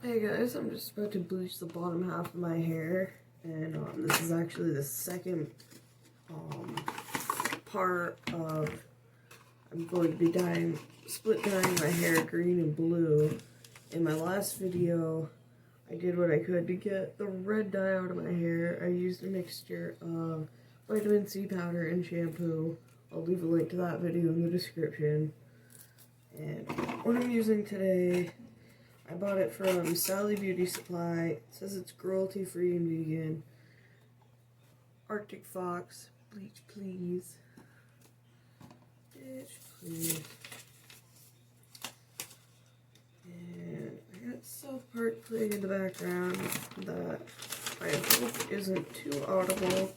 Hey guys, I'm just about to bleach the bottom half of my hair, and this is actually the second part of I'm going to be split dyeing my hair green and blue. In my last video, I did what I could to get the red dye out of my hair. I used a mixture of vitamin C powder and shampoo. I'll leave a link to that video in the description. And what I'm using today, I bought it from Sally Beauty Supply. It says it's cruelty-free and vegan. Arctic Fox, bleach please. Bitch please. And I got self-part playing in the background that I hope isn't too audible,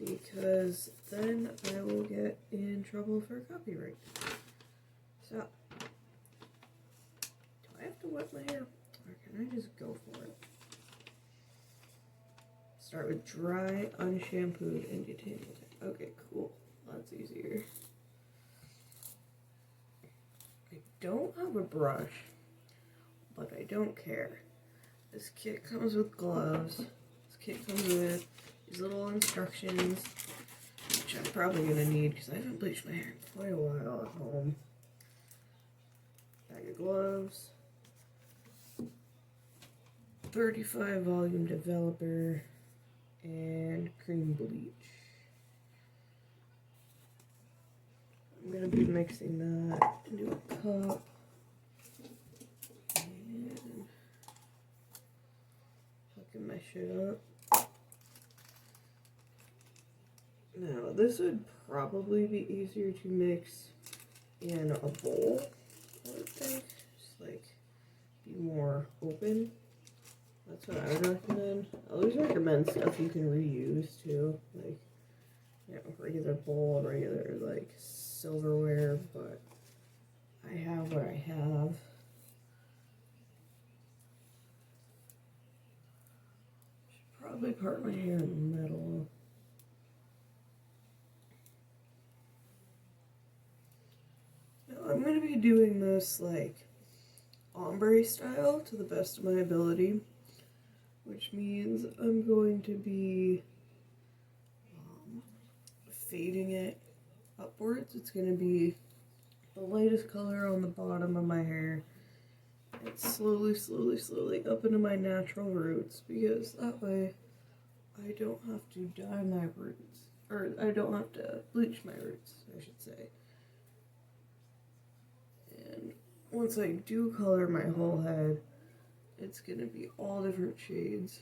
because then I will get in trouble for copyright. So, do I have to wet my hair, or can I just go for it? Start with dry, unshampooed, and detangled it. Okay, cool. That's easier. I don't have a brush, but I don't care. This kit comes with gloves. This kit comes with these little instructions, which I'm probably going to need because I haven't bleached my hair in quite a while at home. Bag of gloves. 35 volume developer. And cream bleach. I'm going to be mixing that into a cup. And hooking my shit up. Now, this would probably be easier to mix in a bowl, I would think. Just like be more open. That's what I would recommend. I always recommend stuff you can reuse too, like, you know, regular bowl, regular like silverware, but I have what I have. Should probably part my hair in the middle. Now I'm going to be doing this like ombre style to the best of my ability, which means I'm going to be fading it upwards. It's going to be the lightest color on the bottom of my hair. And slowly, slowly, slowly up into my natural roots, because that way I don't have to dye my roots. Or I don't have to bleach my roots, I should say. And once I do color my whole head, it's going to be all different shades.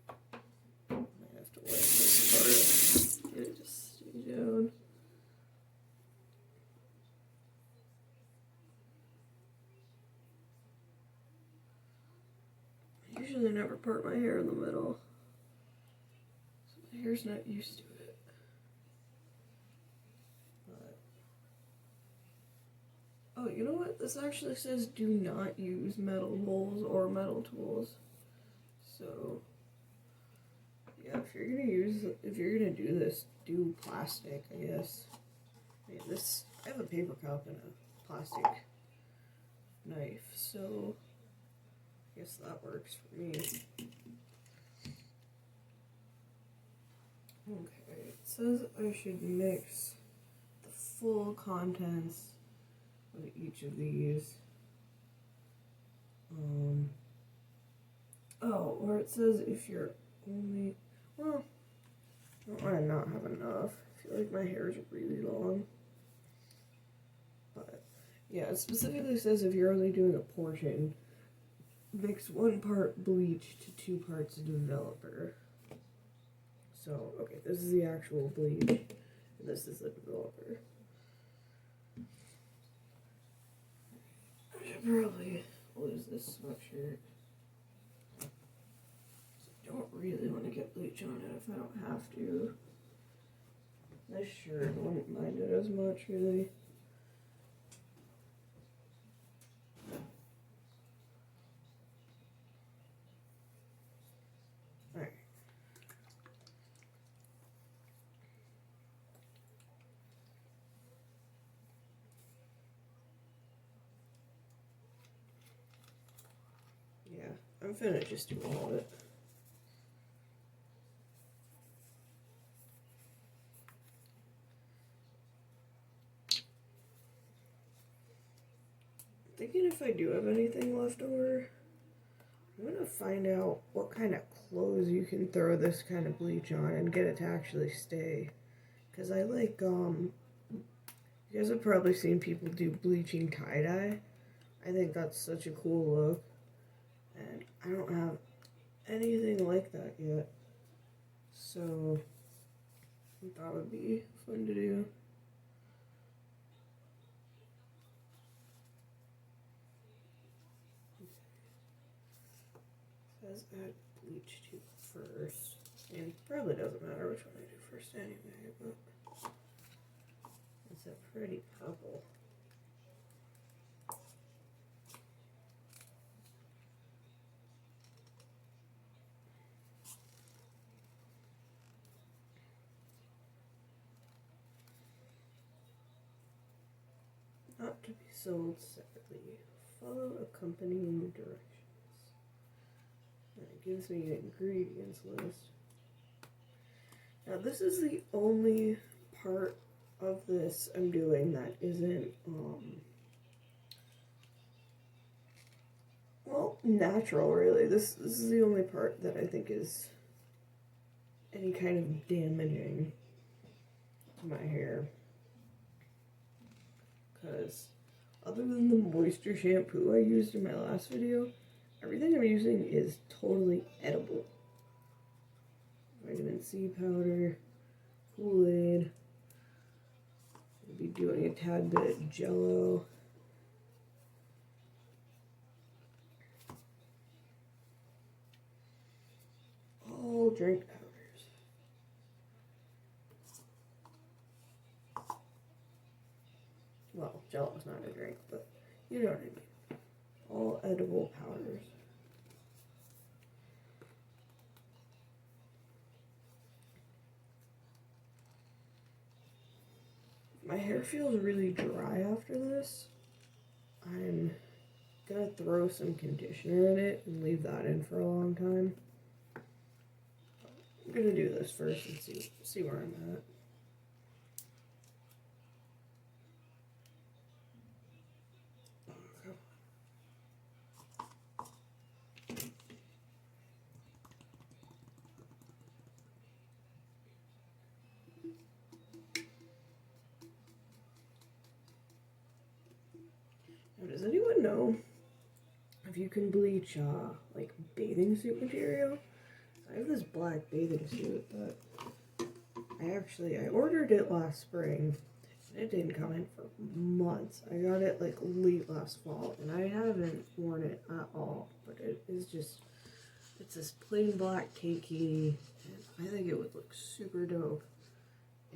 I have to wipe this part. Get it to stay down. I usually never part my hair in the middle, so my hair's not used to it. But, oh, you know what? This actually says do not use metal bowls or metal tools. So, yeah, if you're gonna do this, do plastic, I guess. I mean, I have a paper cup and a plastic knife, so I guess that works for me. Okay, it says I should mix the full contents of each of these. Oh, or it says if you're only, well, I don't want to not have enough. I feel like my hair is really long. But, yeah, it specifically says if you're only doing a portion, mix 1 part bleach to 2 parts developer. So, okay, this is the actual bleach, and this is the developer. I should probably lose this sweatshirt. I don't really want to get bleach on it if I don't have to. This shirt wouldn't mind it as much, really. Alright. I'm finna just do all of it. Thinking if I do have anything left over, I'm gonna find out what kind of clothes you can throw this kind of bleach on and get it to actually stay. Cause I like, you guys have probably seen people do bleaching tie-dye. I think that's such a cool look. And I don't have anything like that yet. So, I thought it would be fun to do. Says add bleach to first. And probably doesn't matter which one I do first anyway, but it's a pretty purple. Not to be sold separately. Follow accompanying directions. And it gives me an ingredients list. Now this is the only part of this I'm doing that isn't, well, natural really. This is the only part that I think is any kind of damaging to my hair. Because other than the moisture shampoo I used in my last video, everything I'm using is totally edible. Vitamin C powder, Kool-Aid. I'll be doing a tad bit of Jello. All drink powders. Well, Jello's not a drink, but you know what I mean. All edible powders. My hair feels really dry after this. I'm gonna throw some conditioner in it and leave that in for a long time. I'm gonna do this first and see where I'm at. Now, does anyone know if you can bleach like bathing suit material? I have this black bathing suit that I ordered it last spring and it didn't come in for months. I got it like late last fall and I haven't worn it at all, but it is just, it's this plain black cakey and I think it would look super dope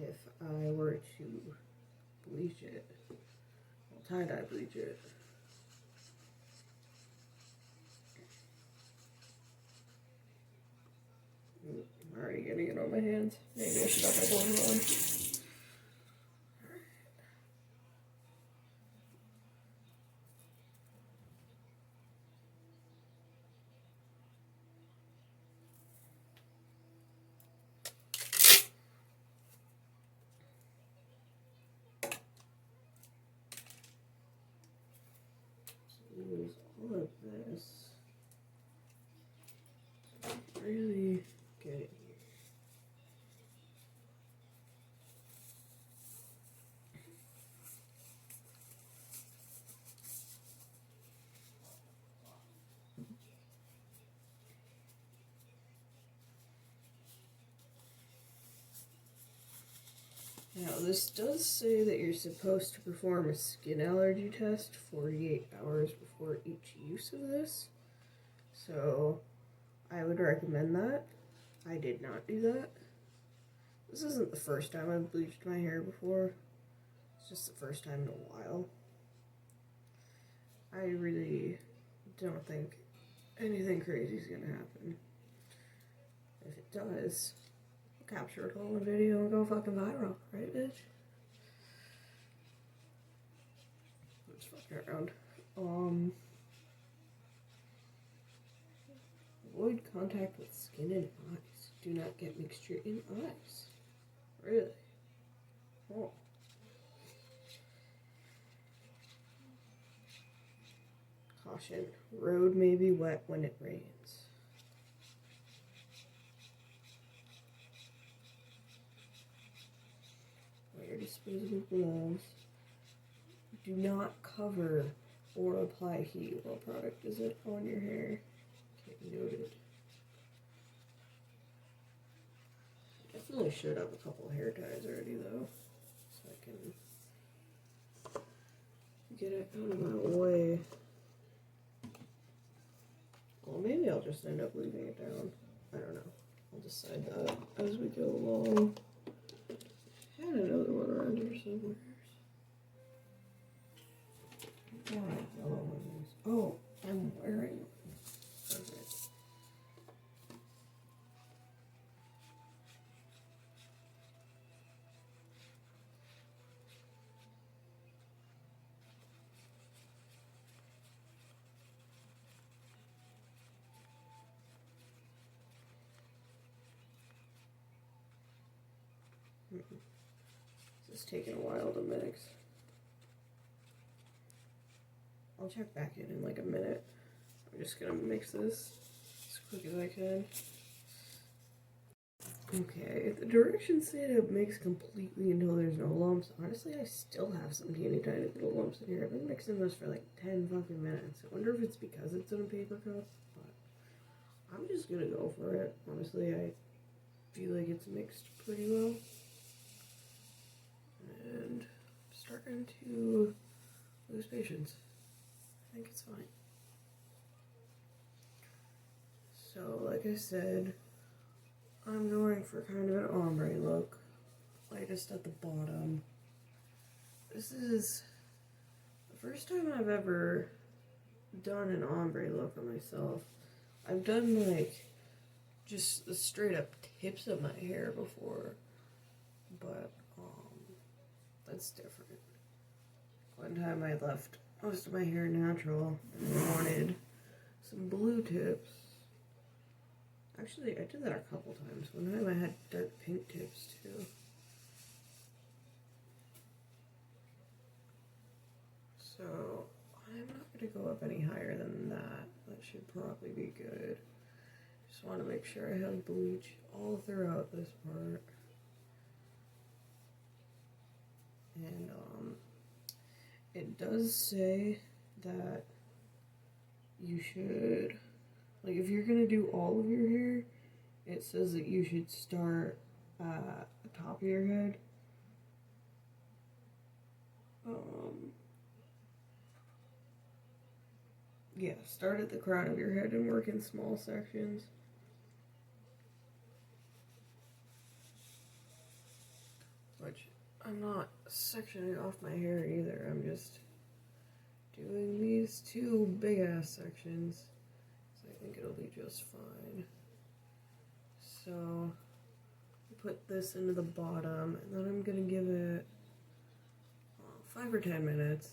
if I were to bleach it. Well, tie-dye bleach it. I'm already getting it on my hands. Maybe I should have my blonde on. Use all of this. Really get it here. Now, this does say that you're supposed to perform a skin allergy test 48 hours before each use of this. So, I would recommend that. I did not do that. This isn't the first time I've bleached my hair before. It's just the first time in a while. I really don't think anything crazy is gonna happen. If it does, I'll capture it all in a video and go fucking viral, right, bitch? Let's fuck around. avoid contact with skin and eyes. Do not get mixture in eyes. Really? Oh. Caution, road may be wet when it rains. Wear disposable gloves. Do not cover or apply heat while product is on your hair. Okay, noted. I definitely should have a couple hair ties already though, so I can get it out of my way. Well, maybe I'll just end up leaving it down. I don't know. I'll decide that as we go along. I had another one around here somewhere. Oh, I'm wearing one. Perfect. This is taking a while to mix. I'll check back in like a minute. I'm just gonna mix this as quick as I can. Okay, the directions say to mix completely until there's no lumps. Honestly, I still have some teeny tiny little lumps in here. I've been mixing this for like 10 fucking minutes. I wonder if it's because it's in a paper cup, but I'm just gonna go for it. Honestly, I feel like it's mixed pretty well. And I'm starting to lose patience. I think it's fine. So, like I said, I'm going for kind of an ombre look, lightest at the bottom. This is the first time I've ever done an ombre look on myself. I've done like just the straight up tips of my hair before, but that's different. One time I left most of my hair natural and I wanted some blue tips. Actually, I did that a couple times. One time I had dark pink tips too. So I'm not going to go up any higher than that. That should probably be good. Just want to make sure I have bleach all throughout this part. And it does say that you should, like if you're gonna do all of your hair, it says that you should start at the top of your head. Yeah, start at the crown of your head and work in small sections. Which I'm not sectioning off my hair either, I'm just doing these two big ass sections, so I think it'll be just fine. So, put this into the bottom, and then I'm gonna give it 5 or 10 minutes.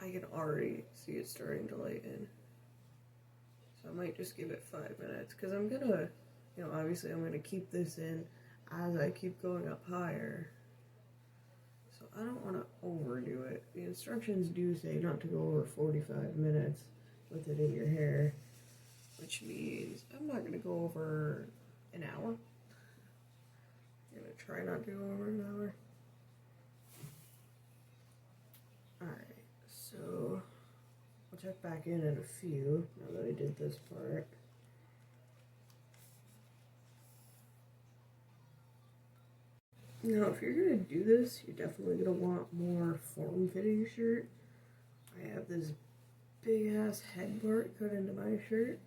I can already see it starting to lighten. So I might just give it 5 minutes, because I'm gonna, obviously I'm gonna keep this in as I keep going up higher. So I don't want to overdo it. The instructions do say not to go over 45 minutes with it in your hair, which means I'm not going to go over an hour. I'm going to try not to go over an hour. Alright, so I'll check back in a few now that I did this part. Now, if you're going to do this, you're definitely going to want more form-fitting shirt. I have this big-ass head part cut into my shirt,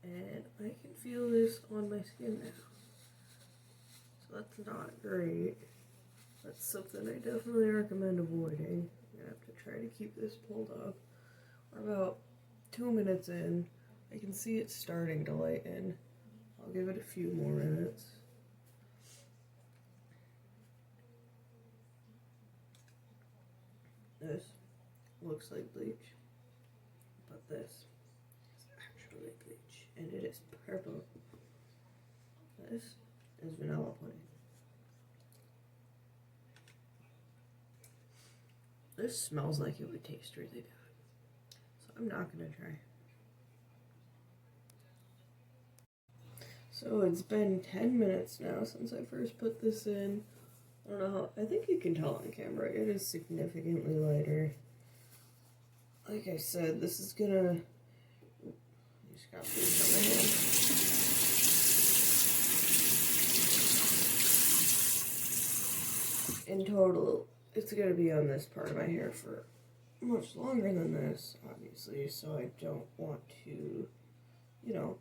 and I can feel this on my skin now. So that's not great. That's something I definitely recommend avoiding. I'm going to have to try to keep this pulled up. We're about 2 minutes in. I can see it starting to lighten. I'll give it a few more minutes. This looks like bleach, but this is Kool-Aid bleach, and it is purple. This is vanilla pudding. This smells like it would taste really bad, so I'm not gonna try. So it's been 10 minutes now since I first put this in. I don't know how, I think you can tell on camera, it is significantly lighter. Like I said, this is gonna, I just got bleach on my hand. In total, it's gonna be on this part of my hair for much longer than this, obviously, so I don't want to, you know,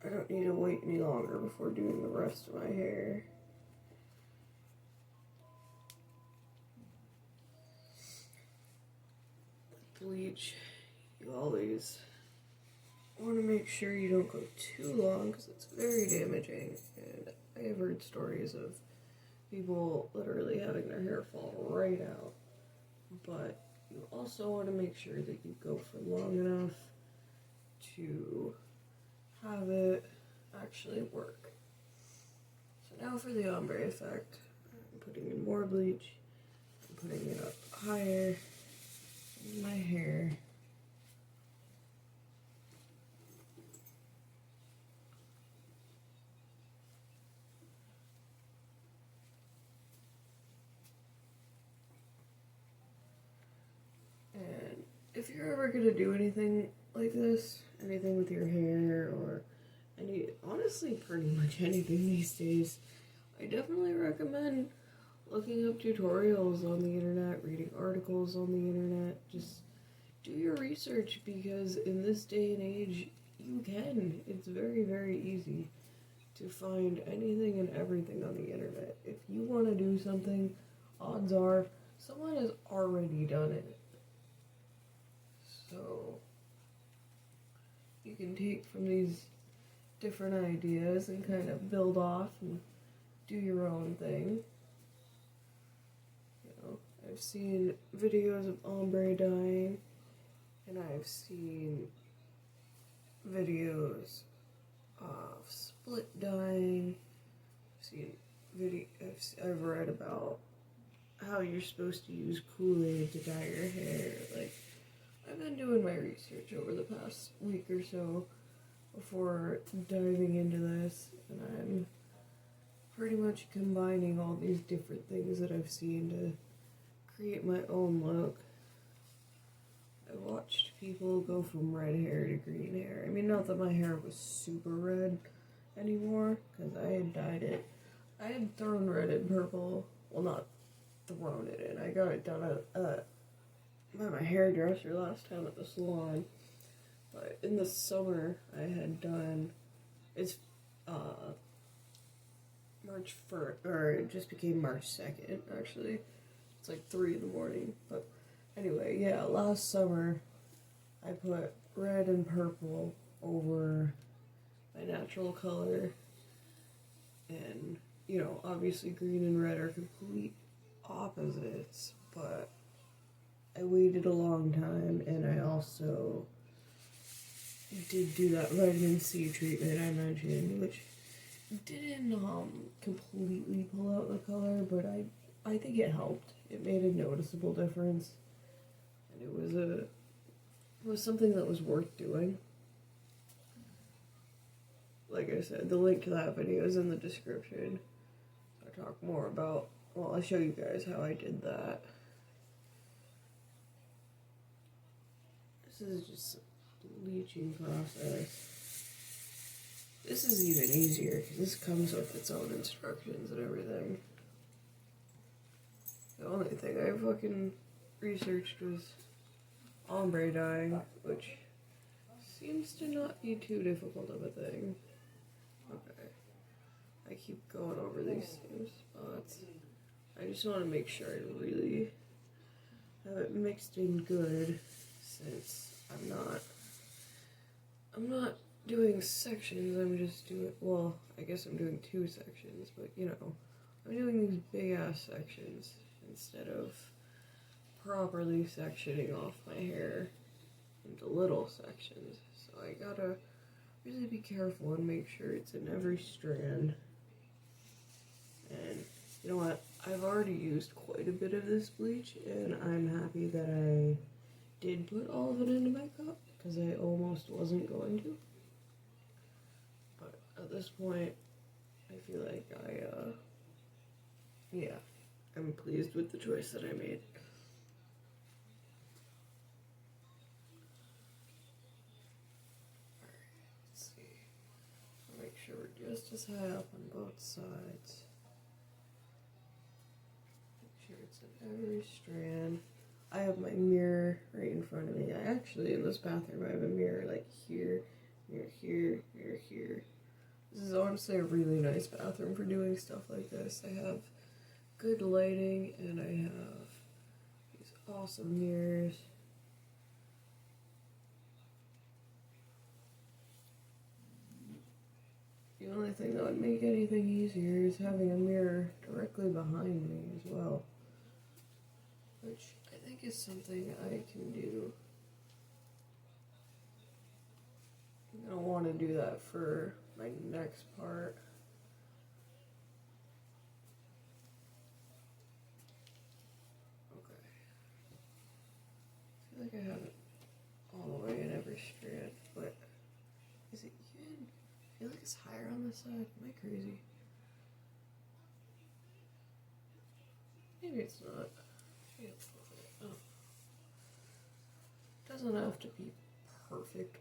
I don't need to wait any longer before doing the rest of my hair. Bleach, you always want to make sure you don't go too long because it's very damaging, and I have heard stories of people literally having their hair fall right out, but you also want to make sure that you go for long enough to have it actually work. So now for the ombre effect, I'm putting in more bleach, I'm putting it up higher in my hair. And if you're ever going to do anything like this, anything with your hair or honestly pretty much anything these days, I definitely recommend looking up tutorials on the internet, reading articles on the internet. Just do your research, because in this day and age, you can. It's very, very easy to find anything and everything on the internet. If you want to do something, odds are someone has already done it. So you can take from these different ideas and kind of build off and do your own thing. You know, I've seen videos of ombre dyeing, and I've seen videos of split dyeing. I've read about how you're supposed to use Kool-Aid to dye your hair. Like, I've been doing my research over the past week or so before diving into this, and I'm pretty much combining all these different things that I've seen to create my own look. I watched people go from red hair to green hair. I mean, not that my hair was super red anymore, because I had dyed it. I had thrown red and purple. Well, not thrown it in. I got it done by my hairdresser last time at the salon. But in the summer, I had done, it's March 1st, or it just became March 2nd, actually. It's like 3 in the morning. But anyway, yeah, last summer, I put red and purple over my natural color. And, you know, obviously green and red are complete opposites, but I waited a long time, and I also did do that vitamin C treatment I mentioned, which didn't completely pull out the color, but I think it helped. It made a noticeable difference, and it was something that was worth doing. Like I said, the link to that video is in the description. I talk more about, well, I'll show you guys how I did that. This is just bleaching process. This is even easier because this comes with its own instructions and everything. The only thing I fucking researched was ombre dyeing, which seems to not be too difficult of a thing. Okay. I keep going over these same spots. I just want to make sure I really have it mixed in good, since I'm not doing sections, I'm just doing, well, I guess I'm doing 2 sections, but you know, I'm doing these big ass sections instead of properly sectioning off my hair. into little sections. So I gotta really be careful and make sure it's in every strand. And you know what? I've already used quite a bit of this bleach, and I'm happy that I did put all of it into my cup, because I almost wasn't going to. But at this point, I feel like yeah, I'm pleased with the choice that I made. Alright, let's see. I'll make sure we're just as high up on both sides. Make sure it's in every strand. I have my mirror right in front of me. I actually, in this bathroom, I have a mirror like here, mirror here, mirror here. This is honestly a really nice bathroom for doing stuff like this. I have good lighting, and I have these awesome mirrors. The only thing that would make anything easier is having a mirror directly behind me as well, which I think is something I can do. I'm gonna want to do that for my next part. Okay. I feel like I have it all the way in every strand, but is it even? I feel like it's higher on this side. Am I crazy? Maybe it's not. Oh. Doesn't have to be perfect.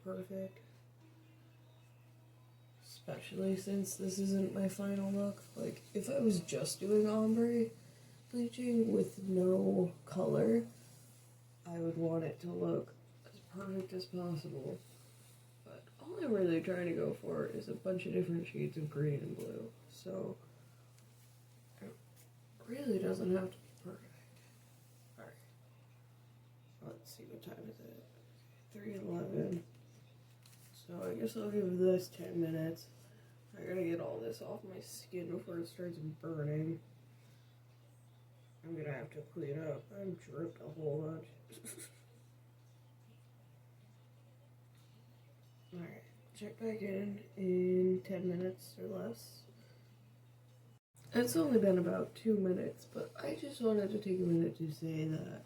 Especially since this isn't my final look. Like, if I was just doing ombre bleaching with no color, I would want it to look as perfect as possible. But all I'm really trying to go for is a bunch of different shades of green and blue. So, it really doesn't have to be perfect. Alright. Let's see, what time is it? 3:11. So I guess I'll give this 10 minutes. I gotta get all this off my skin before it starts burning. I'm gonna have to clean up. I'm dripped a whole bunch. Alright, check back in 10 minutes or less. It's only been about 2 minutes, but I just wanted to take a minute to say that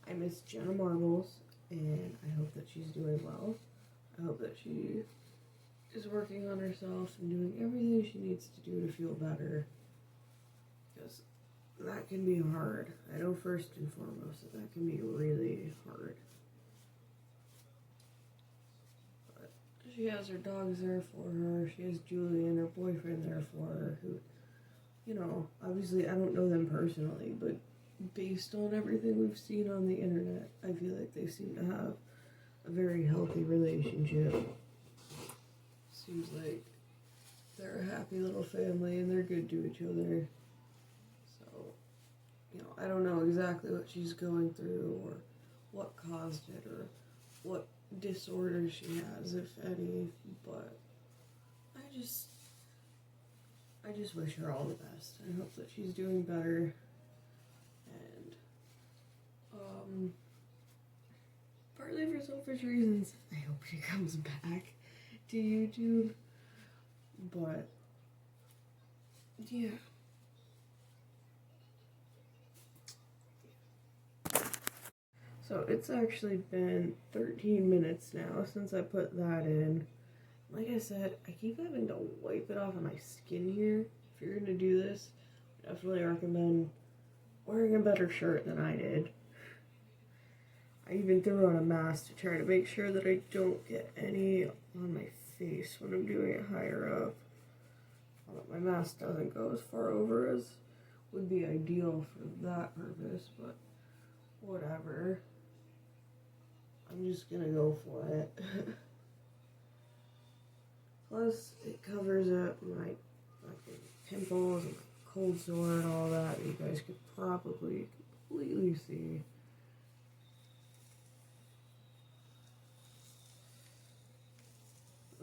I miss Jenna Marbles, and I hope that she's doing well. I hope that she is working on herself and doing everything she needs to do to feel better, because that can be hard. I know first and foremost that can be really hard. But she has her dogs there for her. She has Julie and her boyfriend there for her, who, you know, obviously I don't know them personally, but based on everything we've seen on the internet, I feel like they seem to have a very healthy relationship. Seems like they're a happy little family and they're good to each other. So, you know, I don't know exactly what she's going through or what caused it or what disorder she has, if any, but I just wish her all the best. I hope that she's doing better, and partly for selfish reasons, I hope she comes back to YouTube, but yeah. So it's actually been 13 minutes now since I put that in. Like I said, I keep having to wipe it off of my skin here. If you're gonna do this, I definitely recommend wearing a better shirt than I did. I even threw on a mask to try to make sure that I don't get any on my face when I'm doing it higher up. My mask doesn't go as far over as would be ideal for that purpose, but whatever. I'm just gonna go for it. Plus, it covers up my pimples and my cold sore and all that you guys could probably completely see.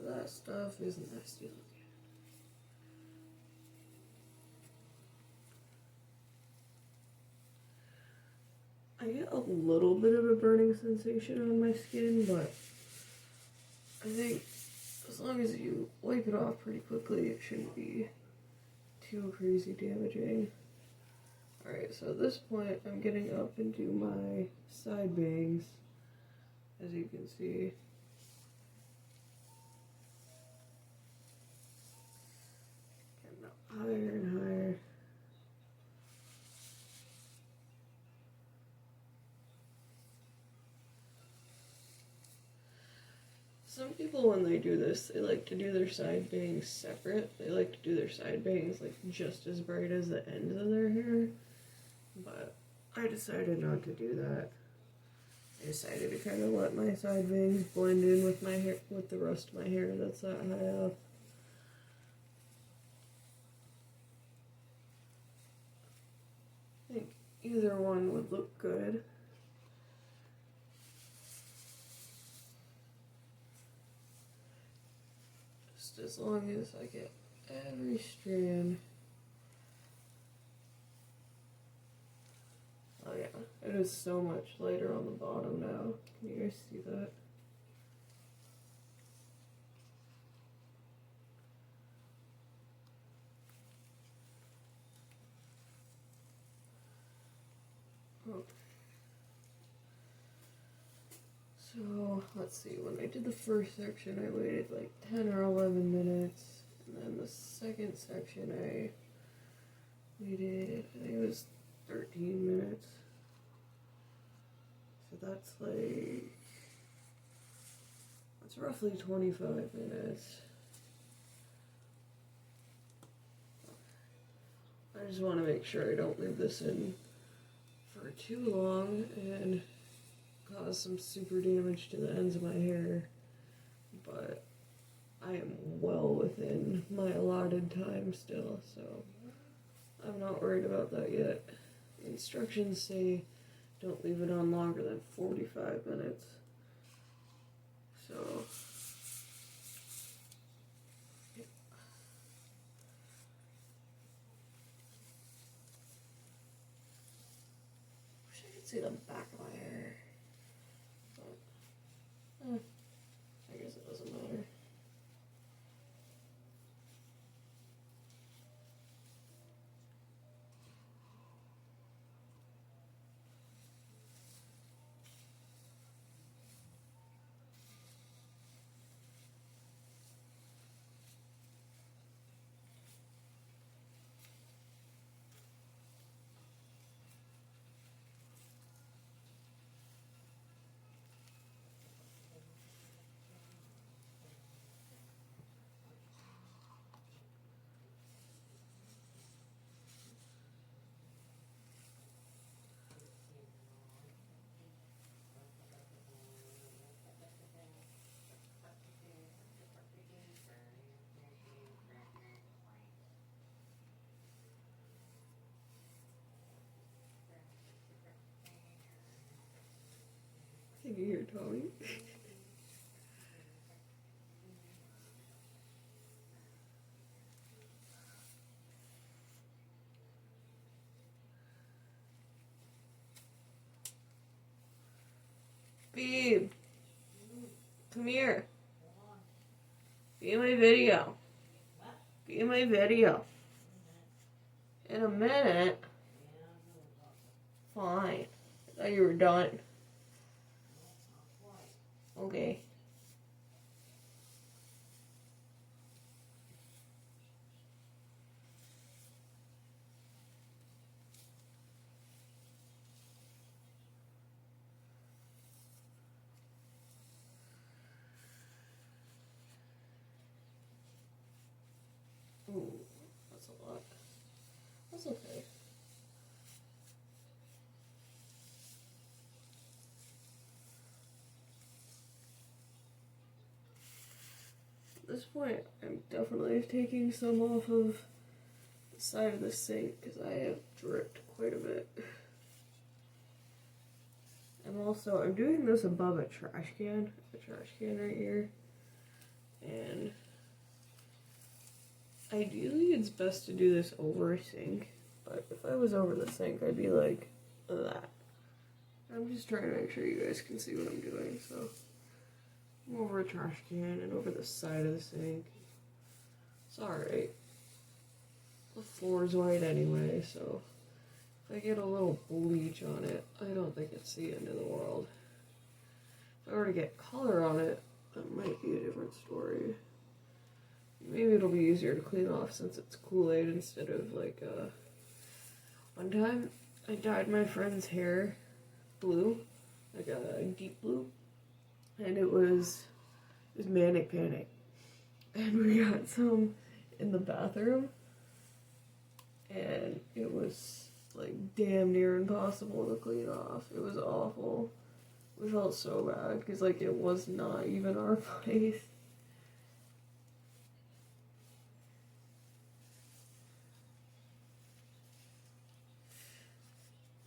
That stuff is nasty looking. I get a a little bit of a burning sensation on my skin, but I think as long as you wipe it off pretty quickly, it shouldn't be too crazy damaging. Alright, so at this point, I'm getting up into my side bangs, as you can see. Getting up higher and higher. Some people, when they do this, they like to do their side bangs separate. They like to do their side bangs like just as bright as the ends of their hair. But I decided not to do that. I decided to kind of let my side bangs blend in with my hair, with the rest of my hair that's that high up. I think either one would look good. Just as long as I get every strand. Oh yeah, it is so much lighter on the bottom now. Can you guys see that? Oh. So, let's see, when I did the first section I waited like 10 or 11 minutes, and then the second section I waited, I think it was 13 minutes. So that's roughly 25 minutes. I just want to make sure I don't leave this in for too long and cause some super damage to the ends of my hair, but I am well within my allotted time still, so I'm not worried about that yet. The instructions say don't leave it on longer than 45 minutes. So, yeah. Wish I could see the back of my hair. But, I guess it doesn't matter. Can you hear Tommy? Babe, come here. Be in my video. Be in my video. In a minute. Fine. I thought you were done. Okay. Ooh, that's a lot. That's okay. At this point, I'm definitely taking some off of the side of the sink because I have dripped quite a bit. I'm doing this above a trash can right here, and ideally it's best to do this over a sink, but if I was over the sink, I'd be like that. I'm just trying to make sure you guys can see what I'm doing, so I'm over a trash can and over the side of the sink. It's alright. The floor's white anyway, so if I get a little bleach on it, I don't think it's the end of the world. If I were to get color on it, that might be a different story. Maybe it'll be easier to clean off since it's Kool-Aid instead of like, one time I dyed my friend's hair blue, like a deep blue, and it was manic panic. And we got some in the bathroom, and it was like damn near impossible to clean off. It was awful. We felt so bad because like it was not even our place.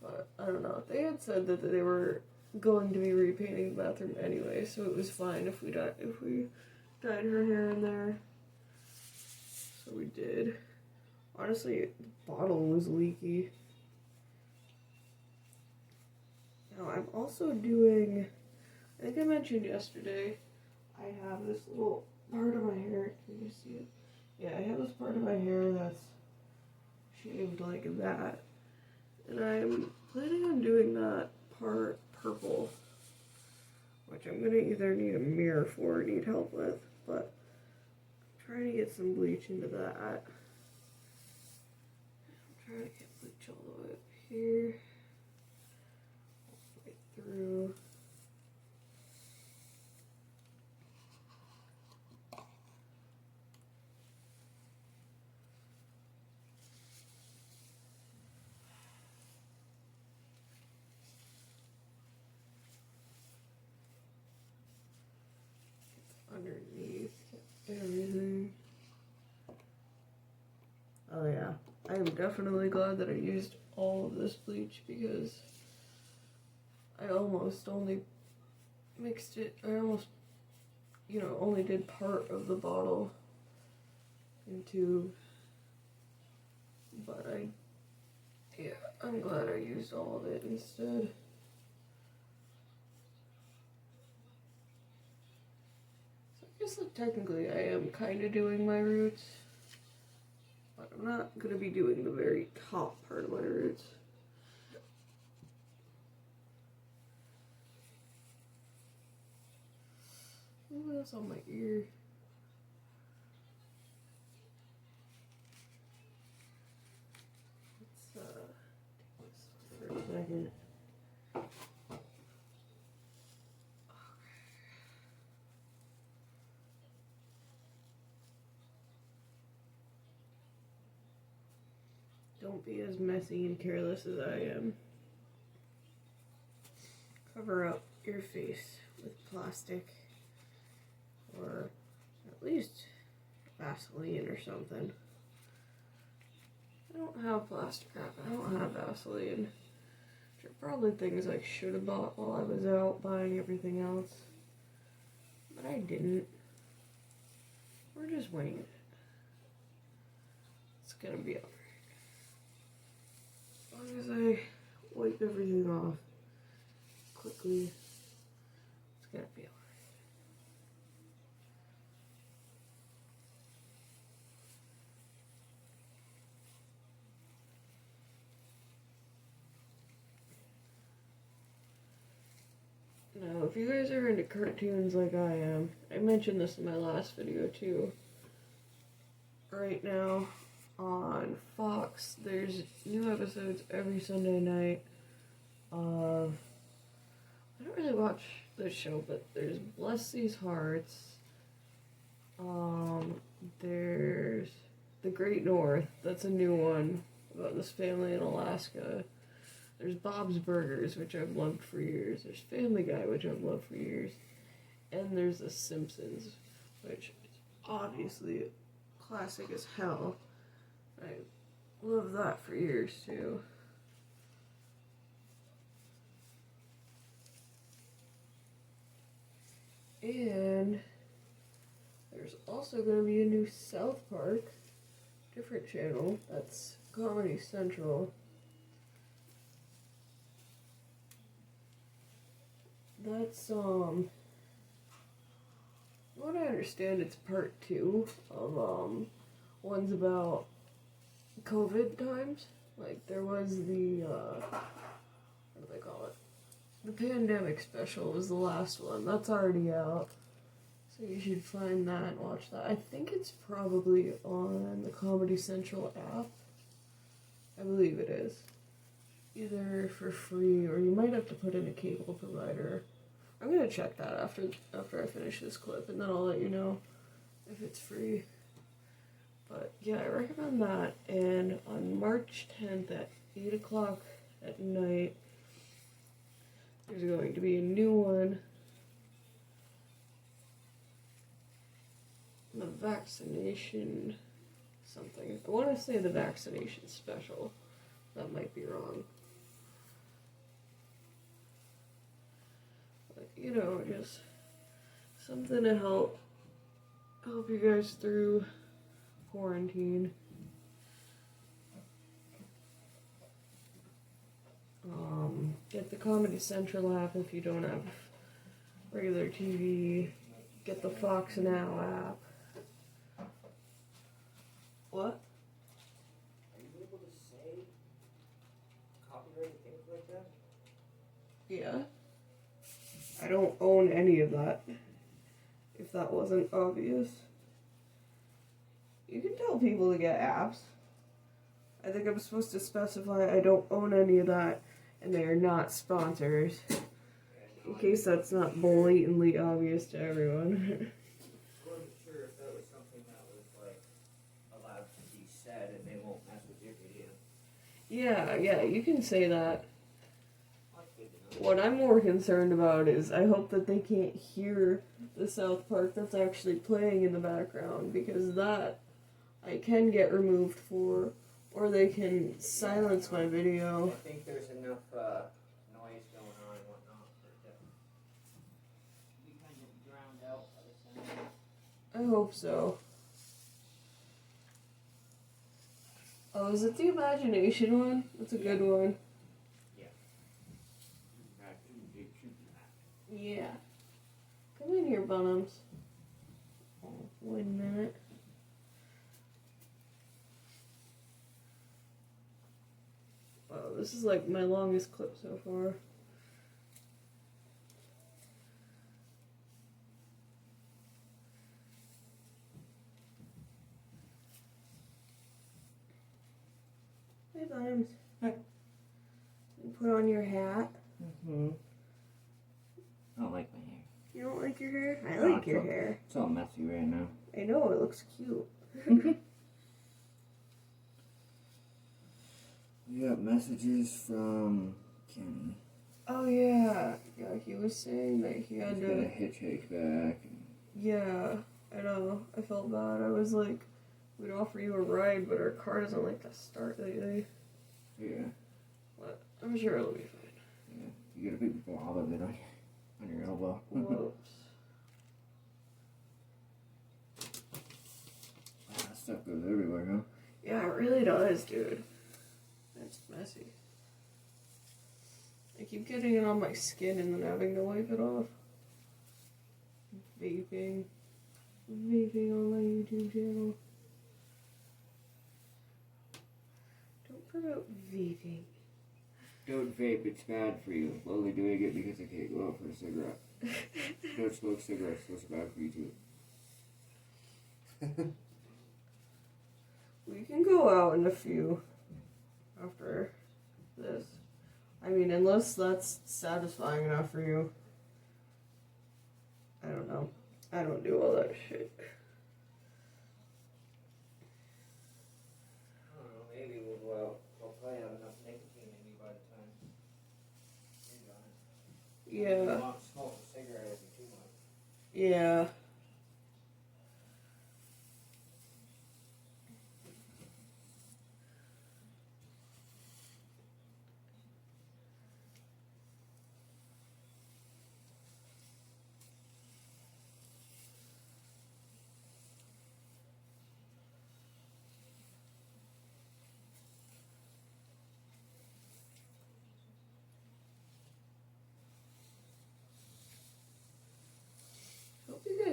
But I don't know. They had said that they were going to be repainting the bathroom anyway, so it was fine if we dyed her hair in there. So we did. Honestly, the bottle was leaky. Now I'm also doing, I think I mentioned yesterday, I have this little part of my hair, can you see it? Yeah, I have this part of my hair that's shaved like that. And I'm planning on doing that part purple, which I'm going to either need a mirror for or need help with, but I'm trying to get some bleach into that. I'm trying to get bleach all the way up here, all the way through. Underneath everything. Oh yeah, I am definitely glad that I used all of this bleach because I almost only mixed it, I almost, only did part of the bottle into, but I'm glad I used all of it instead. I guess like technically I am kind of doing my roots, but I'm not going to be doing the very top part of my roots. Ooh, that's on my ear. Let's take this for a second. Don't be as messy and careless as I am. Cover up your face with plastic or at least Vaseline or something. I don't have plastic wrap. I don't have Vaseline. Which are probably things I should have bought while I was out buying everything else. But I didn't. We're just winging it. It's gonna be alright. As long as I wipe everything off quickly, it's gonna be alright. Now, if you guys are into cartoons like I am, I mentioned this in my last video too. Right now, on Fox, there's new episodes every Sunday night of, I don't really watch this show, but there's Bless These Hearts, there's The Great North, that's a new one, about this family in Alaska. There's Bob's Burgers, which I've loved for years, there's Family Guy, which I've loved for years, and there's The Simpsons, which is obviously classic as hell. I love that for years too. And there's also going to be a new South Park, different channel, that's Comedy Central. That's, what I understand, it's part 2 of, ones about COVID times. Like, there was the, what do they call it? The pandemic special was the last one. That's already out. So you should find that and watch that. I think it's probably on the Comedy Central app. I believe it is. Either for free, or you might have to put in a cable provider. I'm gonna check that after I finish this clip, and then I'll let you know if it's free. But yeah, I recommend that. And on March 10th at 8 o'clock at night, there's going to be a new one. The vaccination something. I want to say the vaccination special. That might be wrong. But, you know, just something to help you guys through quarantine. Get the Comedy Central app if you don't have regular TV. Get the Fox Now app. What? Are you able to say copyright and things like that? Yeah. I don't own any of that, if that wasn't obvious. You can tell people to get apps. I think I'm supposed to specify I don't own any of that, and they are not sponsors. In case that's not blatantly obvious to everyone. I wasn't sure if that was something that was like allowed to be said and they won't mess with your video. Yeah, you can say that. That's good to know. What I'm more concerned about is I hope that they can't hear the South Park that's actually playing in the background, because that I can get removed for, or they can silence my video. I think there's enough noise going on and whatnot for it to be kind of drowned out by the sound. I hope so. Oh, is it the imagination one? That's a good one. Yeah. Come in here, Bunhams. Oh, 1 minute. Wow, this is like my longest clip so far. Hey, Bunhams. Hi. You put on your hat. Mm-hmm. I don't like my hair. You don't like your hair? I like your hair. It's all messy right now. I know, it looks cute. We got messages from Kenny. Oh, yeah. Yeah, he was saying that he had He's to... got a hitchhike back. Yeah, I know. I felt bad. I was like, we'd offer you a ride, but our car doesn't like to start lately. Yeah. But I'm sure it'll be fine. Yeah. You get a big blob of it on your elbow. Whoops. That stuff goes everywhere, huh? Yeah, it really does, dude. It's messy. I keep getting it on my skin and then having to wipe it off. Vaping. Vaping on my YouTube channel. Don't promote vaping. Don't vape, it's bad for you. I'm only doing it because I can't go out for a cigarette. Don't smoke cigarettes, those are bad for you too. We can go out in a few after this. I mean, unless that's satisfying enough for you. I don't know. I don't do all that shit. I don't know, maybe we'll go out. We'll probably have enough nicotine in you by the time you're done. Yeah. You won't smoke a cigarette every 2 months. Yeah.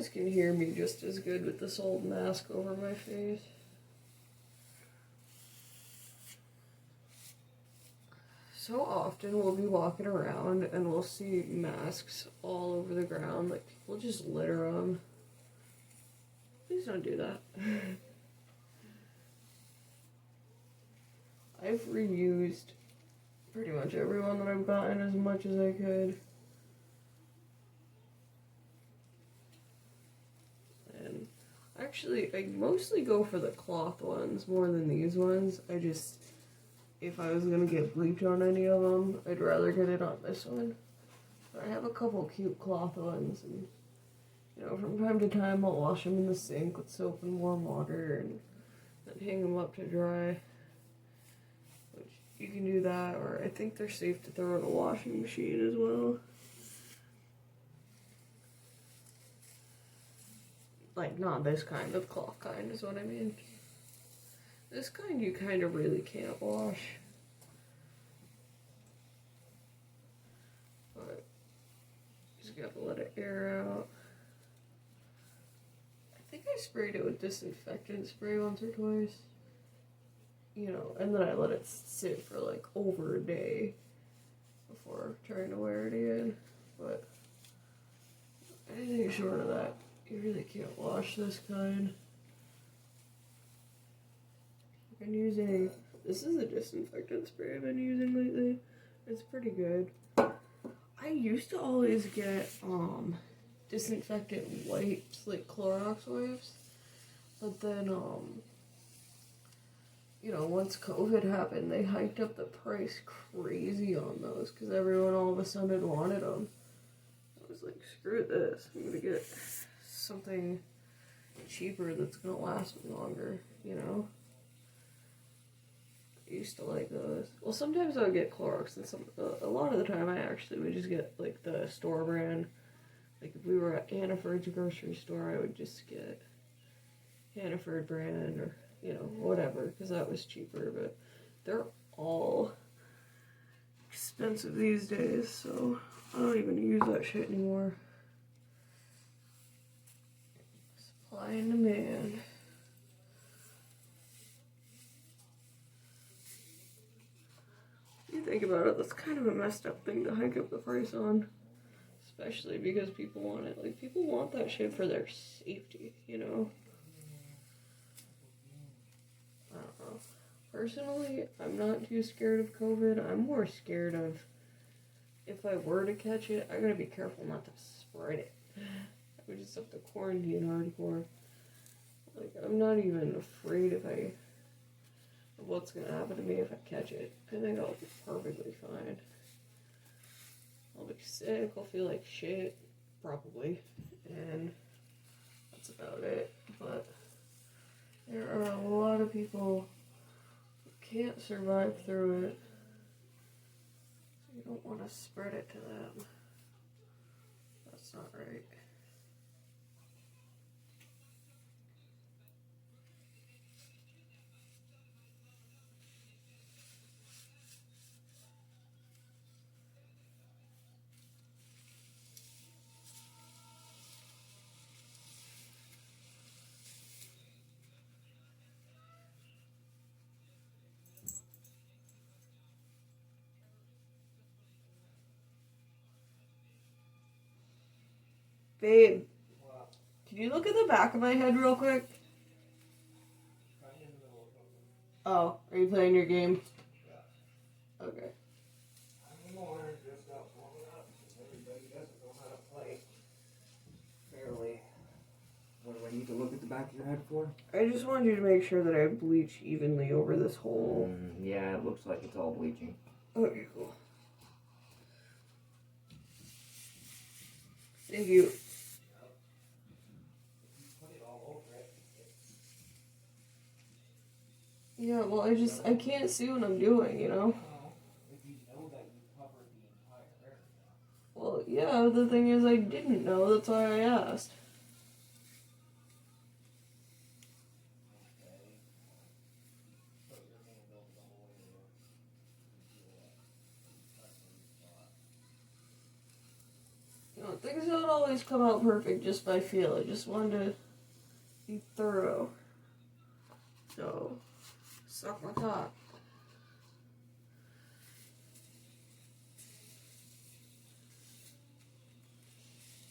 guys can hear me just as good with this old mask over my face. So often we'll be walking around and we'll see masks all over the ground. Like, people just litter them. Please don't do that. I've reused pretty much every one that I've gotten as much as I could. And actually, I mostly go for the cloth ones more than these ones. If I was gonna get bleach on any of them, I'd rather get it on this one. But I have a couple cute cloth ones, and you know, from time to time I'll wash them in the sink with soap and warm water, and then hang them up to dry. Which you can do that, or I think they're safe to throw in a washing machine as well. Like, not this kind of cloth kind is what I mean. This kind you kind of really can't wash. But just gotta let it air out. I think I sprayed it with disinfectant spray once or twice. You know, and then I let it sit for like over a day before trying to wear it again. But anything short of that, you really can't wash this kind. I've been using, this is a disinfectant spray I've been using lately. It's pretty good. I used to always get disinfectant wipes, like Clorox wipes, but then you know, once COVID happened, they hiked up the price crazy on those because everyone all of a sudden wanted them. I was like, screw this, I'm gonna get something cheaper that's gonna last me longer, you know? I used to like those. Well, sometimes I would get Clorox, and a lot of the time I actually would just get like the store brand. Like if we were at Hannaford's grocery store, I would just get Hannaford brand or, you know, whatever, because that was cheaper. But they're all expensive these days, so I don't even use that shit anymore. Supply and demand. You think about it, that's kind of a messed up thing to hike up the price on. Especially because people want it. Like, people want that shit for their safety, you know? I don't know. Personally, I'm not too scared of COVID. I'm more scared of, if I were to catch it, I gotta be careful not to spread it. I would just have to quarantine hardcore. Like, I'm not even afraid of what's gonna happen to me if I catch it. I think I'll be perfectly fine. I'll be sick, I'll feel like shit, probably, and that's about it. But there are a lot of people who can't survive through it, so you don't want to spread it to them. That's not right. Babe, can you look at the back of my head real quick? Oh, are you playing your game? Yeah. Okay. I'm more just not warming up because everybody doesn't know how to play fairly. What do I need to look at the back of your head for? I just wanted you to make sure that I bleach evenly over this whole... Yeah, it looks like it's all bleaching. Okay, cool. Thank you. Yeah, well, I can't see what I'm doing, you know? If you know that you covered the entire area. Well, yeah, the thing is I didn't know, that's why I asked. Okay. Put your hand over the whole area. You feel that. know, things don't always come out perfect just by feel. I just wanted to be thorough. So, suck my cock.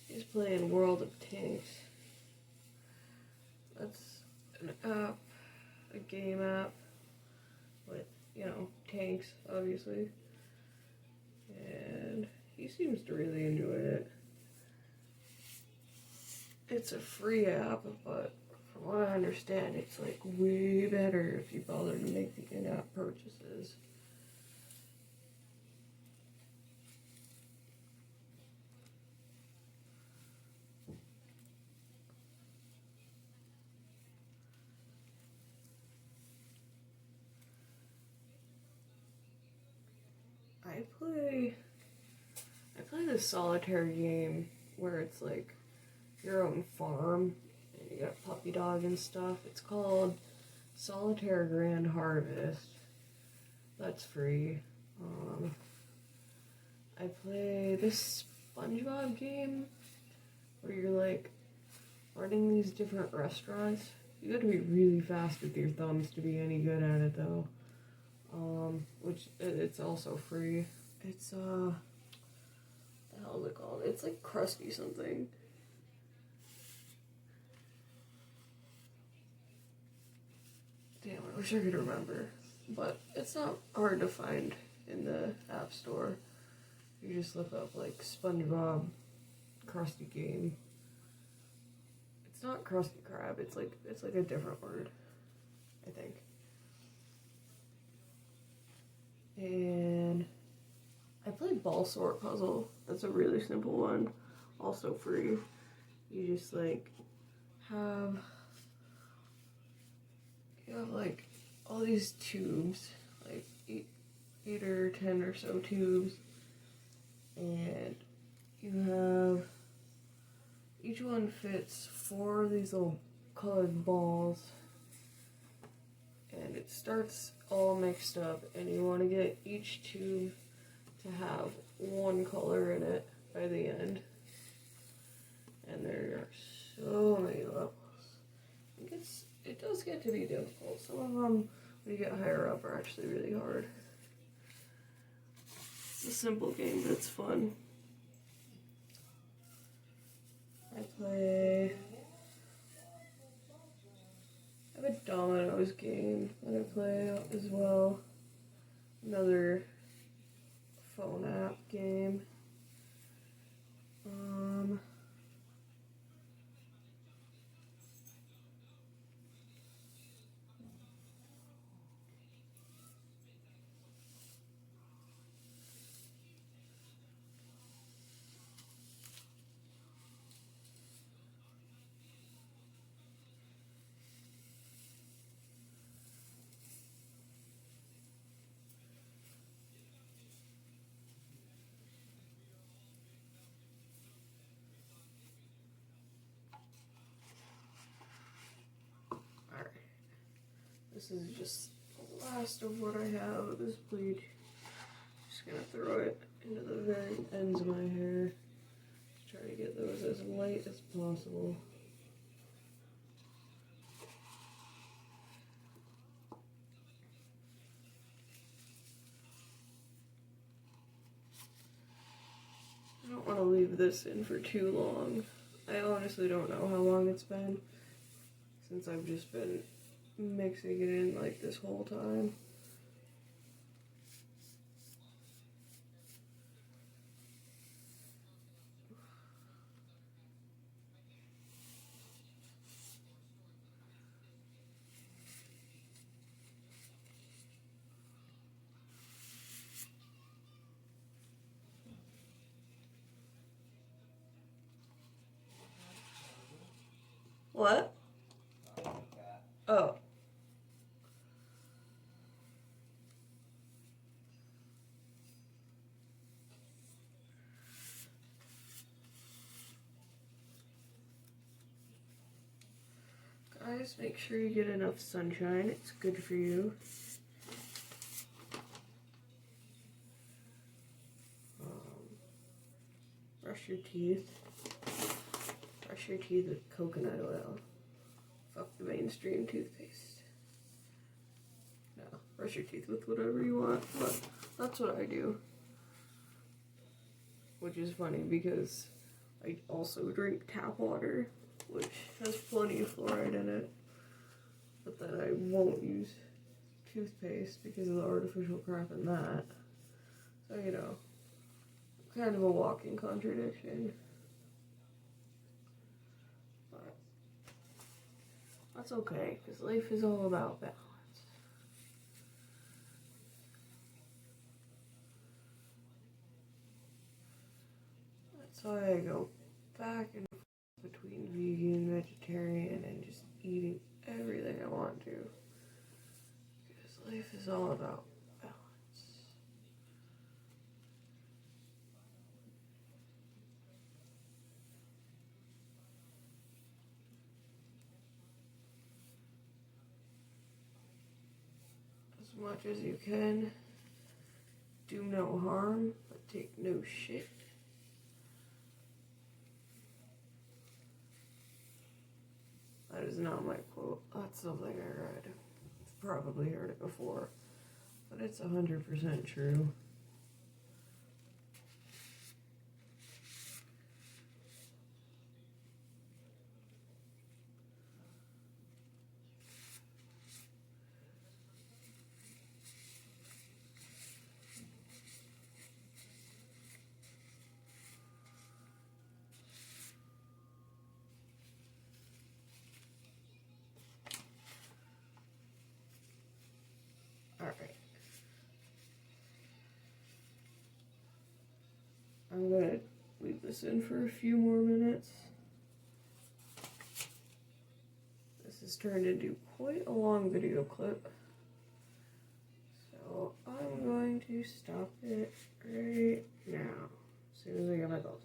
He's playing World of Tanks. That's an app, a game app with, you know, tanks, obviously. And he seems to really enjoy it. It's a free app, but from what I understand, it's like way better if you bother to make the in-app purchases. I play this solitaire game where it's like your own farm and you got puppy dog and stuff. It's called Solitaire Grand Harvest. That's free. I play this SpongeBob game where you're like running these different restaurants. You got to be really fast with your thumbs to be any good at it though. Which it's also free. It's what the hell is it called? It's like Krusty something. Damn, I wish I could remember. But it's not hard to find in the App Store. You just look up like SpongeBob Krusty game. It's not Krusty Krab, it's like a different word, I think. And I played Ball Sort Puzzle. That's a really simple one. Also free. You just like have like all these tubes, like eight or 10 or so tubes, and you have each one fits 4 of these little colored balls, and it starts all mixed up, and you want to get each tube to have one color in it by the end. And there are so many levels. It does get to be difficult. Some of them, when you get higher up, are actually really hard. It's a simple game, but it's fun. I have a dominoes game that I play as well. Another phone app game. This is just the last of what I have of this bleach. Just gonna throw it into the very ends of my hair. Just try to get those as light as possible. I don't want to leave this in for too long. I honestly don't know how long it's been since I've just been mixing it in like this whole time. What? Oh. Guys, make sure you get enough sunshine. It's good for you. Brush your your teeth. Brush your teeth with coconut oil. Fuck the mainstream toothpaste. No, brush your teeth with whatever you want, but that's what I do. Which is funny because I also drink tap water, which has plenty of fluoride in it. But then I won't use toothpaste because of the artificial crap in that. So, you know, kind of a walking contradiction. But that's okay, because life is all about balance. That's why I go back and forth between vegan, vegetarian, and just eating everything I want to. Because life is all about balance. As much as you can, do no harm, but take no shit. That is not my quote. That's something I read. You've probably heard it before, but it's 100% true. Alright. I'm gonna leave this in for a few more minutes. This has turned into quite a long video clip. So I'm going to stop it right now. As soon as I get my belt.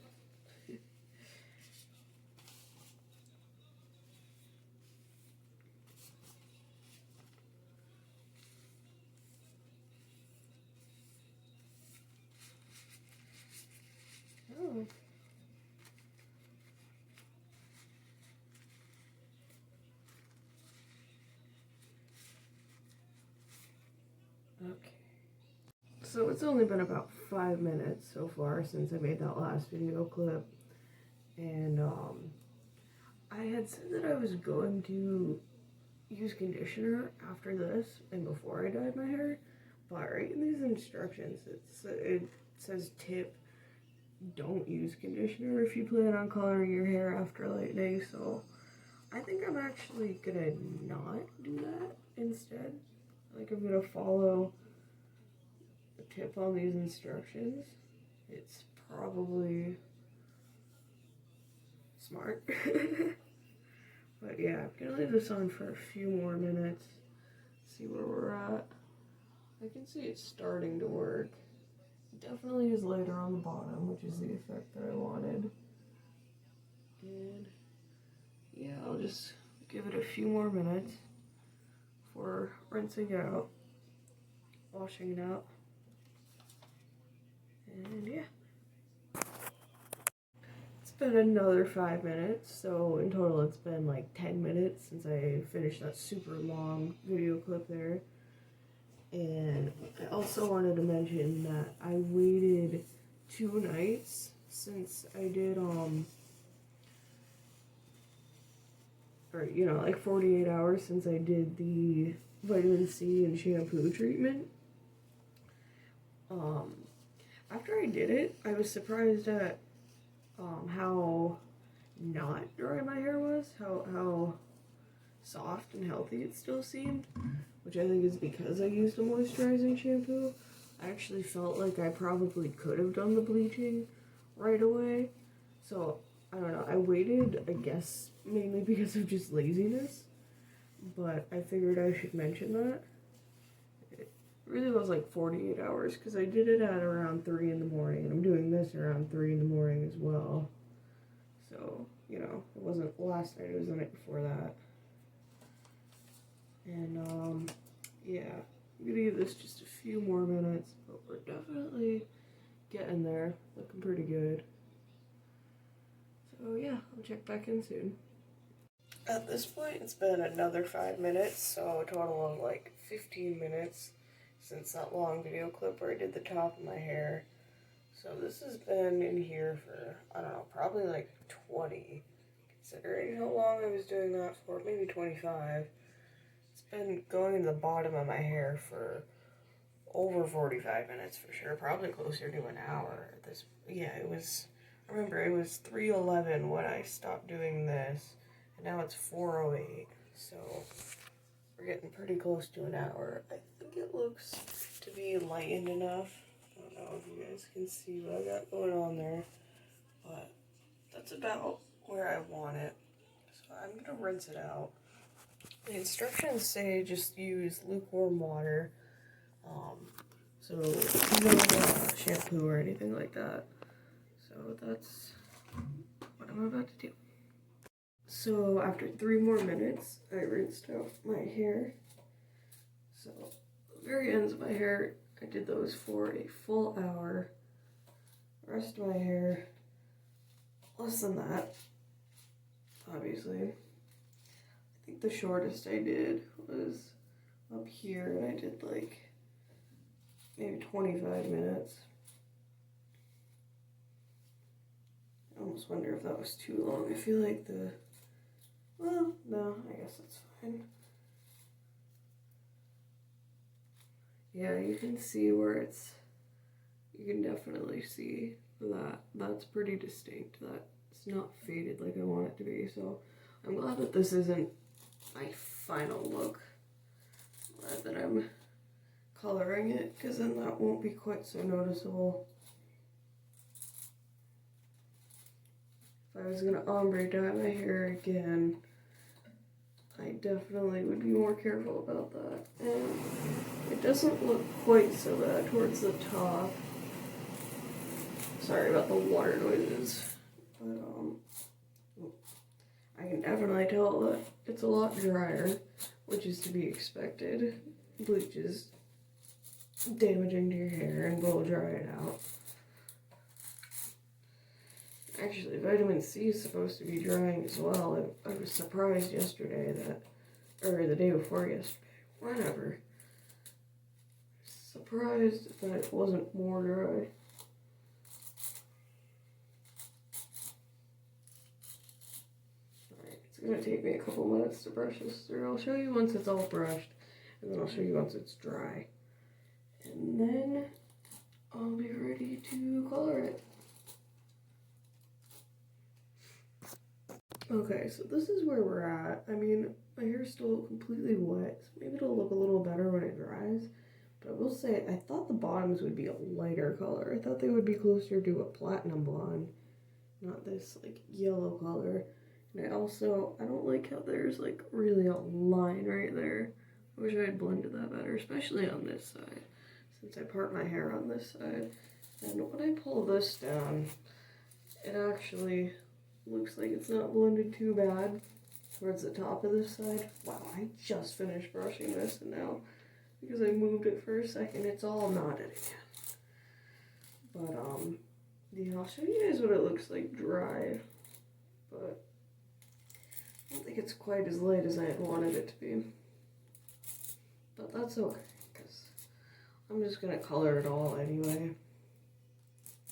Oh. Okay. So it's only been about 5 minutes so far since I made that last video clip. And I had said that I was going to use conditioner after this and before I dyed my hair. But right in these instructions, it says tip, don't use conditioner if you plan on coloring your hair after lightening. So I think I'm actually gonna not do that instead. Like, I'm gonna follow the tip on these instructions. It's probably smart. But yeah, I'm gonna leave this on for a few more minutes. See where we're at. I can see it's starting to work. It definitely is lighter on the bottom, which is the effect that I wanted. And yeah, I'll just give it a few more minutes for rinsing it out, washing it out, and yeah. It's been another 5 minutes, so in total it's been like 10 minutes since I finished that super long video clip there. And I also wanted to mention that I waited 2 nights since I did, or, you know, like 48 hours since I did the vitamin C and shampoo treatment. After I did it, I was surprised at how not dry my hair was, how soft and healthy it still seemed, which I think is because I used a moisturizing shampoo. I actually felt like I probably could have done the bleaching right away. So, I don't know, I waited, I guess, mainly because of just laziness, but I figured I should mention that. It really was like 48 hours, because I did it at around 3 in the morning, and I'm doing this around 3 in the morning as well. So, you know, it wasn't last night, it was the night before that. And, yeah, I'm gonna give this just a few more minutes, but we're definitely getting there, looking pretty good. So yeah, I'll check back in soon. At this point, it's been another 5 minutes, so a total of like 15 minutes since that long video clip where I did the top of my hair. So this has been in here for, I don't know, probably like 20, considering how long I was doing that for, maybe 25. It's been going in the bottom of my hair for over 45 minutes for sure, probably closer to an hour. Yeah, it was, I remember it was 3:11 when I stopped doing this, and now it's 4:08, so we're getting pretty close to an hour. I think it looks to be lightened enough. I don't know if you guys can see what I got going on there, but that's about where I want it. So I'm gonna rinse it out. The instructions say just use lukewarm water. So no shampoo or anything like that. So that's what I'm about to do. So after 3 more minutes, I rinsed out my hair. So the very ends of my hair, I did those for a full hour. The rest of my hair, less than that, obviously. I think the shortest I did was up here, and I did like maybe 25 minutes. I almost wonder if that was too long. I feel like well, no, I guess that's fine. Yeah, you can see where you can definitely see that. That's pretty distinct. That it's not faded like I want it to be. So I'm glad that this isn't my final look. I'm glad that I'm coloring it, because then that won't be quite so noticeable. If I was gonna ombre dye my hair again, I definitely would be more careful about that. And it doesn't look quite so bad towards the top. Sorry about the water noises, but I can definitely tell that it's a lot drier, which is to be expected. Bleach is damaging to your hair and will dry it out. Actually, vitamin C is supposed to be drying as well. I was surprised yesterday or the day before yesterday, whatever. Surprised that it wasn't more dry. Alright, it's gonna take me a couple minutes to brush this through. I'll show you once it's all brushed, and then I'll show you once it's dry. And then I'll be ready to color it. Okay, so this is where we're at. I mean, my hair's still completely wet, so maybe it'll look a little better when it dries. But I will say, I thought the bottoms would be a lighter color. I thought they would be closer to a platinum blonde, not this, like, yellow color. And I don't like how there's, like, really a line right there. I wish I had blended that better, especially on this side, since I part my hair on this side. And when I pull this down, it actually looks like it's not blended too bad towards the top of this side. Wow, I just finished brushing this, and now, because I moved it for a second, it's all knotted again. But, yeah, I'll show you guys what it looks like dry. But I don't think it's quite as light as I had wanted it to be. But that's okay, because I'm just going to color it all anyway.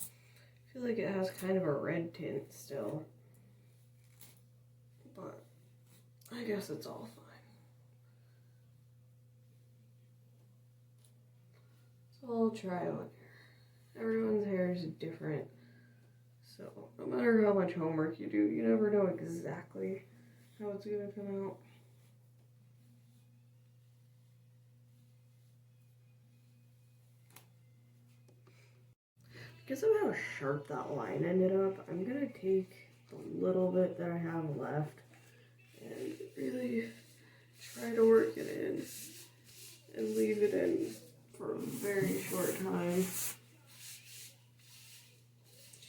I feel like it has kind of a red tint still. But I guess it's all fine. So I'll try on here. Everyone's hair is different. So no matter how much homework you do, you never know exactly how it's going to come out. Because of how sharp that line ended up, I'm going to take the little bit that I have left and really try to work it in and leave it in for a very short time,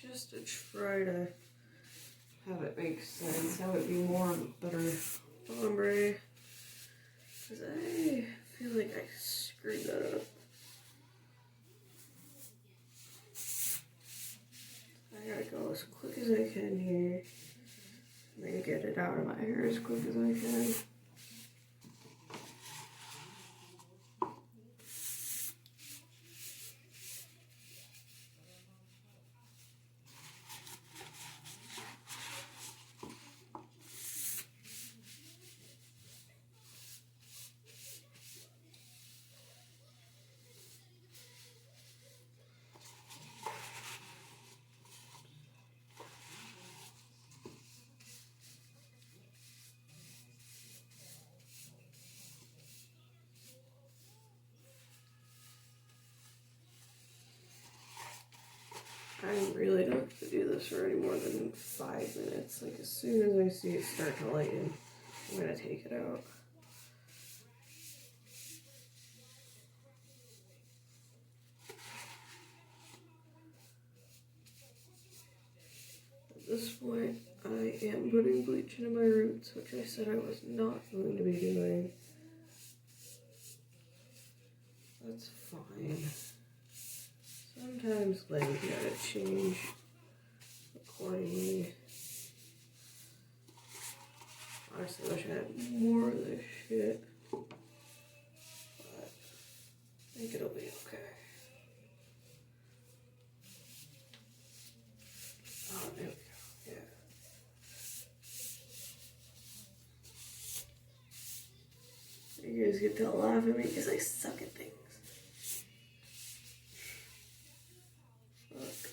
just to try to have it make sense, have it be more of a better ombre, because I feel like I screwed that up. I gotta go as quick as I can here. get it out of my hair as quick as I can. I really don't have to do this for any more than 5 minutes. Like, as soon as I see it start to lighten, I'm going to take it out. At this point, I am putting bleach into my roots, which I said I was not going to be doing. That's fine. Sometimes lighting gotta change accordingly. Honestly, I wish I had more of this shit, but I think it'll be okay. Oh, there we go. Yeah. You guys get to laugh at me because I suck at things. Fuck.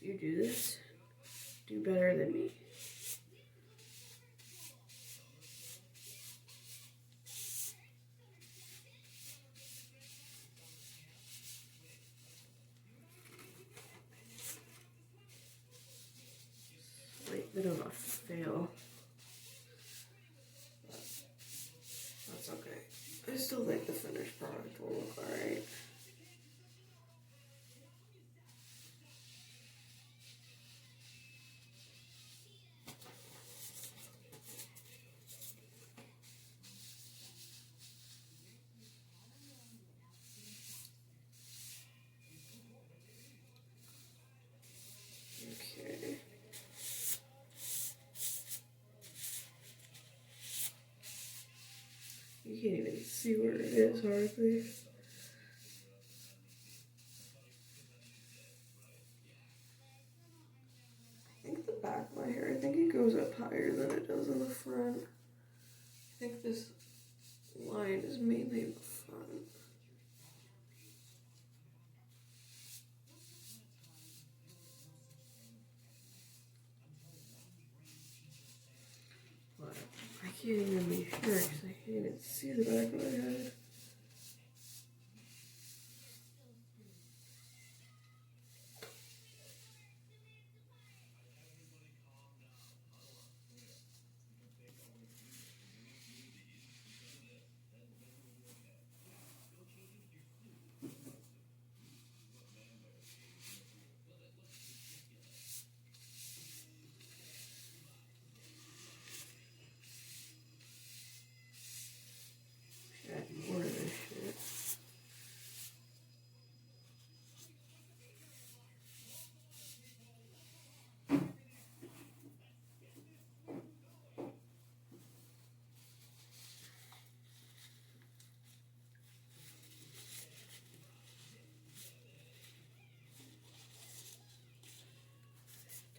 If you do this, do better than me. Slight bit of a fail. But that's okay. I still think the finished product will look alright. Okay. You can't even see where it is hardly. I think the back of my hair, I think it goes up higher than it does in the front. I think this line is mainly in the front. But I can't even be sure because I can't even see the back of my head. Add more of this shit.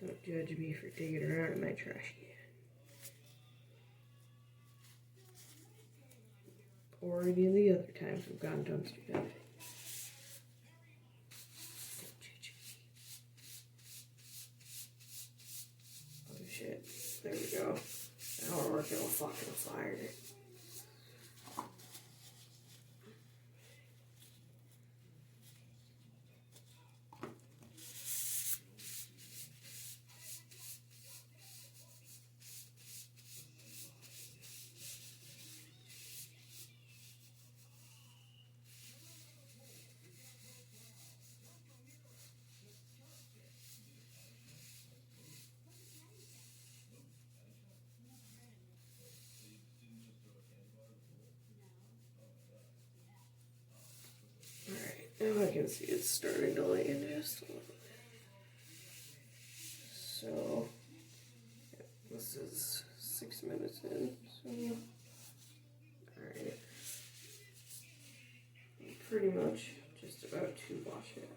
Don't judge me for digging around in my trash can. Or any of the other times we've gone dumpster diving. Don't judge me. Oh shit. There we go. Now we're working on fucking fire. And I can see it's starting to lighten just a little bit. So, yeah, this is 6 minutes in, so, alright. Pretty much just about to wash it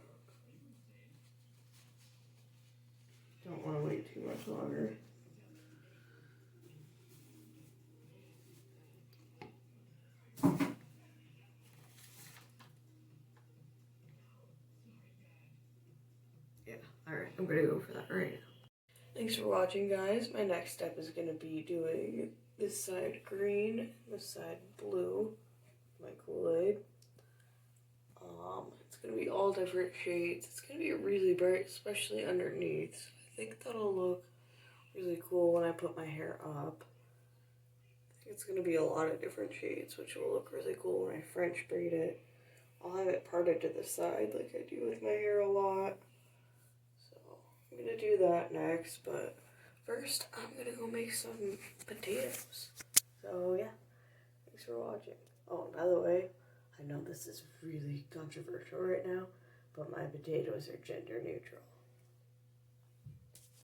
out. Don't want to wait too much longer. Yeah, alright, I'm gonna go for that right now. Thanks for watching, guys. My next step is gonna be doing this side green, this side blue, my Kool-Aid. It's gonna be all different shades. It's gonna be really bright, especially underneath. I think that'll look really cool when I put my hair up. I think it's gonna be a lot of different shades, which will look really cool when I French braid it. I'll have it parted to the side like I do with my hair a lot. So I'm gonna do that next, but first I'm gonna go make some potatoes. So yeah, thanks for watching. Oh, and by the way, I know this is really controversial right now, but my potatoes are gender neutral.